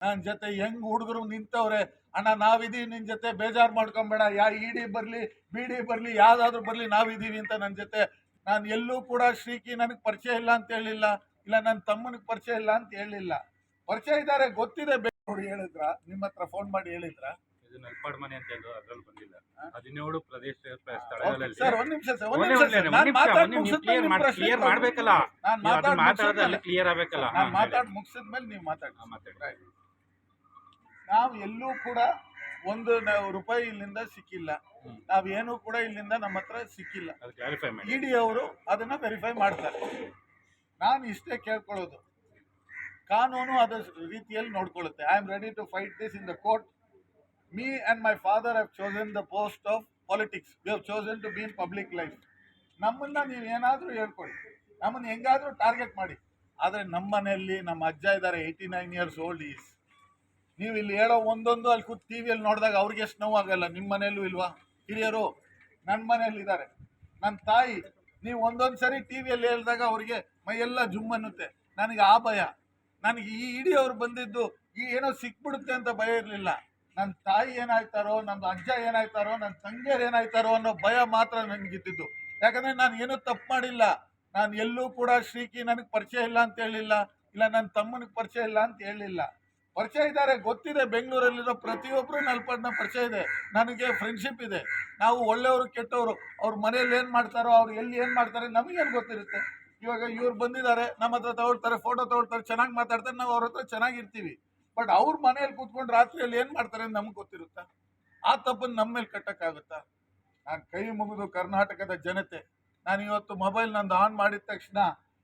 ನನ್ನ ಜೊತೆ ಹೆಂಗ್ ಹುಡುಗರು ನಿಂತವ್ರೆ, ಅಣ್ಣ ನಾವಿದೀವಿ ನಿನ್ ಜೊತೆ, ಬೇಜಾರು ಮಾಡ್ಕೊಂಬೇಡ, ಇಡಿ ಬರ್ಲಿ ಬಿಡಿ ಬರ್ಲಿ ಯಾವ್ದಾದ್ರು ಬರ್ಲಿ ನಾವಿದೀವಿ ಅಂತ ನನ್ನ ಜೊತೆ. ನಾನು ಎಲ್ಲೂ ಕೂಡ ಶ್ರೀಕಿ ನನಗೆ ಪರಿಚಯ ಇಲ್ಲ ಅಂತ ಹೇಳಿಲ್ಲ, ಇಲ್ಲ ನನ್ನ ತಮ್ಮನಿಗೆ ಪರಿಚಯ ಇಲ್ಲ ಅಂತ ಹೇಳಿಲ್ಲ. ಪರಿಚಯ ಇದ್ದಾರೆ, ಗೊತ್ತಿದೆ. ನೋಡಿ ಹೇಳಿದ್ರ, ನಿಮ್ಮ ಹತ್ರ ಫೋನ್ ಮಾಡಿ ಹೇಳಿದ್ರ? ಇದು ನಲ್ಪಾಡ್ ಮನೆ ಅಂತ ಹೇಳಿ ಅದ್ರಲ್ಲಿ ಬಂದಿಲ್ಲ. 17 ಪ್ರದೇಶ ಸ್ಥಳಗಳಲ್ಲಿ ಸರ್ ಒಂದ್ ನಿಮಿಷ ಸರ್, ಒಂದ್ ನಿಮಿಷ ಸರ್, ನಾನು ಮಾತಾಡಿ ಮುಗಿಸಿದ್ಮೇಲೆ ನಿಮ್ಮ ಪ್ರಶ್ನೆ ಕ್ಲಿಯರ್ ಮಾಡ್ಬೇಕಲ್ಲ. ನಾನು ಮಾತಾಡೋದು ಕ್ಲಿಯರ್ ಆಗ್ಬೇಕಲ್ಲ. ನಾನು ಮಾತಾಡಿ ಮುಗಿಸಿದ್ಮೇಲೆ ನೀವು ಮಾತಾಡಿ. ನಾವು ಎಲ್ಲೂ ಕೂಡ ಒಂದು ರೂಪಾಯಿ ಇಲ್ಲಿಂದ ಸಿಕ್ಕಿಲ್ಲ, ನಾವೇನು ಕೂಡ ಇಲ್ಲಿಂದ ನಮ್ಮ ಹತ್ರ ಸಿಕ್ಕಿಲ್ಲ. ಇಡಿ ಅವರು ಅದನ್ನ ವೆರಿಫೈ ಮಾಡ್ತಾರೆ. ನಾನು ಇಷ್ಟೇ ಕೇಳ್ಕೊಳ್ಳೋದು, ಕಾನೂನು ಅದ ರೀತಿಯಲ್ಲಿ ನೋಡ್ಕೊಳ್ಳುತ್ತೆ. I am ready to fight this in the court. Me and my father have chosen the post of politics. We have chosen to be in public life. ನಮ್ಮನ್ನ ನೀವು ಏನಾದರೂ ಹೇಳ್ಕೊಳ್ಳಿ, ನಮ್ಮನ್ನ ಹೆಂಗಾದರೂ ಟಾರ್ಗೆಟ್ ಮಾಡಿ, ಆದರೆ ನಮ್ಮ ಮನೆಯಲ್ಲಿ ನಮ್ಮ ಅಜ್ಜ ಇದ್ದಾರೆ, 89 years old ಈಸ್. ನೀವು ಇಲ್ಲಿ ಹೇಳೋ ಒಂದೊಂದು ಅಲ್ಲಿ ಕೂತ್ ಟಿವಿಯಲ್ಲಿ ನೋಡಿದಾಗ ಅವ್ರಿಗೆ ಎಷ್ಟು ನೋವಾಗಲ್ಲ? ನಿಮ್ಮ ಮನೆಯಲ್ಲೂ ಇಲ್ವಾ ಹಿರಿಯರು? ನನ್ನ ಮನೆಯಲ್ಲಿ ಇದ್ದಾರೆ, ನನ್ನ ತಾಯಿ. ನೀವು ಒಂದೊಂದು ಸರಿ ಟಿವಿಯಲ್ಲಿ ಹೇಳಿದಾಗ ಅವ್ರಿಗೆ ಮೈಯೆಲ್ಲ ಜುಮ್ ಅನ್ನುತ್ತೆ. ನನಗೆ ಆ ಭಯ, ನನಗೆ ಈ ಇಡಿ ಅವ್ರು ಬಂದಿದ್ದು ಏನೋ ಸಿಕ್ಬಿಡುತ್ತೆ ಅಂತ ಭಯ ಇರಲಿಲ್ಲ. ನನ್ನ ತಾಯಿ ಏನಾಯ್ತಾರೋ, ನನ್ನ ಅಜ್ಜ ಏನಾಯ್ತಾರೋ, ನನ್ನ ತಂಗಿಯರು ಏನಾಯ್ತಾರೋ ಅನ್ನೋ ಭಯ ಮಾತ್ರ ನನಗಿದ್ದಿದ್ದು. ಯಾಕಂದರೆ ನಾನು ಏನೂ ತಪ್ಪು ಮಾಡಿಲ್ಲ. ನಾನು ಎಲ್ಲೂ ಕೂಡ ಶ್ರೀಕಿ ನನಗೆ ಪರಿಚಯ ಇಲ್ಲ ಅಂತ ಹೇಳಿಲ್ಲ, ಇಲ್ಲ ನನ್ನ ತಮ್ಮನಿಗೆ ಪರಿಚಯ ಇಲ್ಲ ಅಂತ ಹೇಳಿಲ್ಲ. ಪರಿಚಯ ಇದ್ದಾರೆ, ಗೊತ್ತಿದೆ. ಬೆಂಗಳೂರಲ್ಲಿರೋ ಪ್ರತಿಯೊಬ್ಬರು ನಲ್ಪಡ್ನ ಪರಿಚಯ ಇದೆ, ನನಗೆ ಫ್ರೆಂಡ್ಶಿಪ್ ಇದೆ. ನಾವು ಒಳ್ಳೆಯವರು ಕೆಟ್ಟವರು, ಅವ್ರ ಮನೇಲಿ ಏನು ಮಾಡ್ತಾರೋ, ಅವ್ರು ಎಲ್ಲಿ ಏನು ಮಾಡ್ತಾರೆ ನಮಗೇನು ಗೊತ್ತಿರುತ್ತೆ? ಇವಾಗ ಇವ್ರು ಬಂದಿದ್ದಾರೆ, ನಮ್ಮ ಹತ್ರ ತಗೊಳ್ತಾರೆ, ಫೋಟೋ ತಗೊಳ್ತಾರೆ, ಚೆನ್ನಾಗಿ ಮಾತಾಡ್ತಾರೆ, ನಾವು ಅವ್ರ ಹತ್ರ ಚೆನ್ನಾಗಿರ್ತೀವಿ. ಬಟ್ ಅವ್ರ ಮನೇಲಿ ಕೂತ್ಕೊಂಡು ರಾತ್ರಿಯಲ್ಲಿ ಏನು ಮಾಡ್ತಾರೆ ಅಂತ ನಮ್ಗೆ ಗೊತ್ತಿರುತ್ತಾ? ಆ ತಪ್ಪನ್ನು ನಮ್ಮ ಮೇಲೆ ಕಟ್ಟಕ್ಕಾಗುತ್ತಾ? ನಾನು ಕೈ ಮುಗಿದು ಕರ್ನಾಟಕದ ಜನತೆ, ನಾನು ಇವತ್ತು ಮೊಬೈಲ್ ನಂದು ಆನ್ ಮಾಡಿದ ತಕ್ಷಣ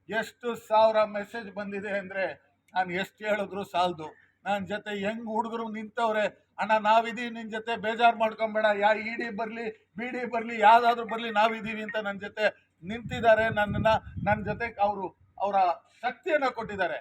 ಎಷ್ಟು ಸಾವಿರ ಮೆಸೇಜ್ ಬಂದಿದೆ ಅಂದರೆ ನಾನು ಎಷ್ಟು ಹೇಳಿದ್ರು ಸಾಲದು. ನನ್ನ ಜೊತೆ ಹೆಂಗ್ ಹುಡುಗರು ನಿಂತವ್ರೆ, ಅಣ್ಣ ನಾವಿದೀವಿ ನಿನ್ನ ಜೊತೆ, ಬೇಜಾರು ಮಾಡ್ಕೊಂಬೇಡ, ಇಡಿ ಬರಲಿ ಬಿಡಿ ಬರಲಿ ಯಾವ್ದಾದ್ರು ಬರಲಿ ನಾವಿದೀವಿ ಅಂತ ನನ್ನ ಜೊತೆ ನಿಂತಿದ್ದಾರೆ. ನನ್ನ ಜೊತೆ ಅವರು ಅವರ ಶಕ್ತಿಯನ್ನು ಕೊಟ್ಟಿದ್ದಾರೆ.